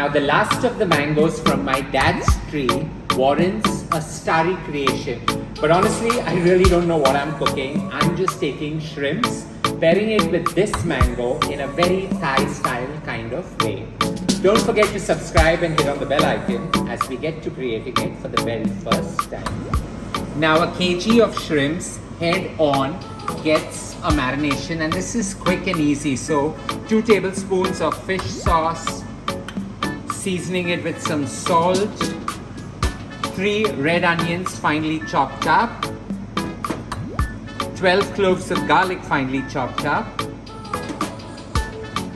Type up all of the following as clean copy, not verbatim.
Now the last of the mangoes from my dad's tree warrants a starry creation. But honestly, I really don't know what I'm cooking. I'm just taking shrimps, pairing it with this mango in a very Thai style kind of way. Don't forget to subscribe and hit on the bell icon as we get to creating it for the very first time. Now a kg of shrimps head on gets a marination, and this is quick and easy. So 2 tablespoons of fish sauce, seasoning it with some salt, 3 red onions finely chopped up, 12 cloves of garlic finely chopped up,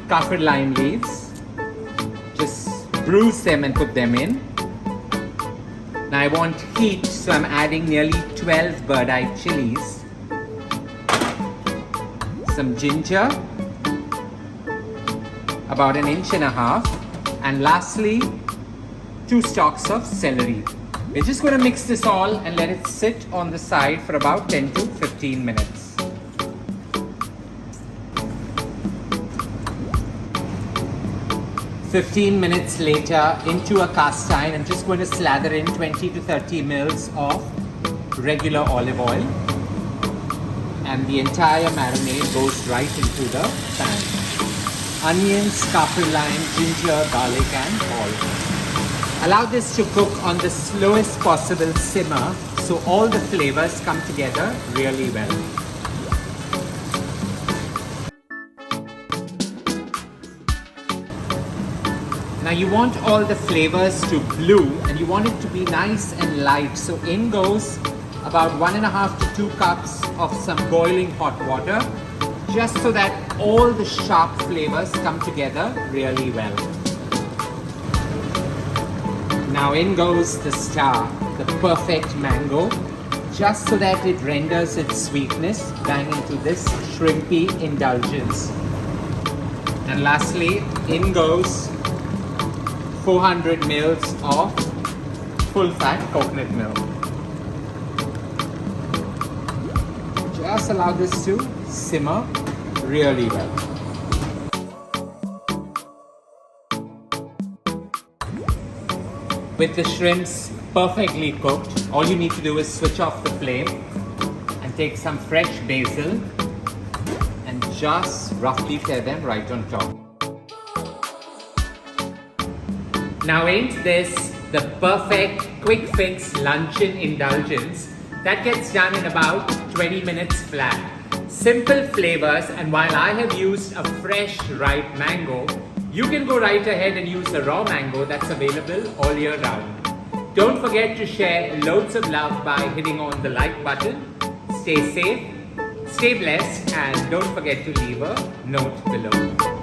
kaffir lime leaves, just bruise them and put them in. Now I want heat, so I'm adding nearly 12 bird-eye chilies, some ginger, about 1.5 inches, and lastly 2 stalks of celery. We're just going to mix this all and let it sit on the side for about 10 to 15 minutes. "15 minutes later, into a cast iron, I'm just going to slather in 20 to 30 mils of regular olive oil, and the entire marinade goes right into the pan. Onions, kaffir lime, ginger, garlic and all. Allow this to cook on the slowest possible simmer so all the flavors come together really well. Now you want all the flavors to blue and you want it to be nice and light. So in goes about 1.5 to 2 cups of some boiling hot water, just so that all the sharp flavors come together really well. Now in goes the star, the perfect mango, just so that it renders its sweetness bang into this shrimpy indulgence. And lastly, in goes 400 mils of full-fat coconut milk. Just allow this to simmer really well. With the shrimps perfectly cooked, all you need to do is switch off the flame and take some fresh basil and just roughly tear them right on top. Now ain't this the perfect quick fix luncheon indulgence that gets done in about 20 minutes flat. Simple flavors, and while I have used a fresh ripe mango, you can go right ahead and use the raw mango that's available all year round. Don't forget to share loads of love by hitting on the like button. Stay safe, stay blessed, and don't forget to leave a note below.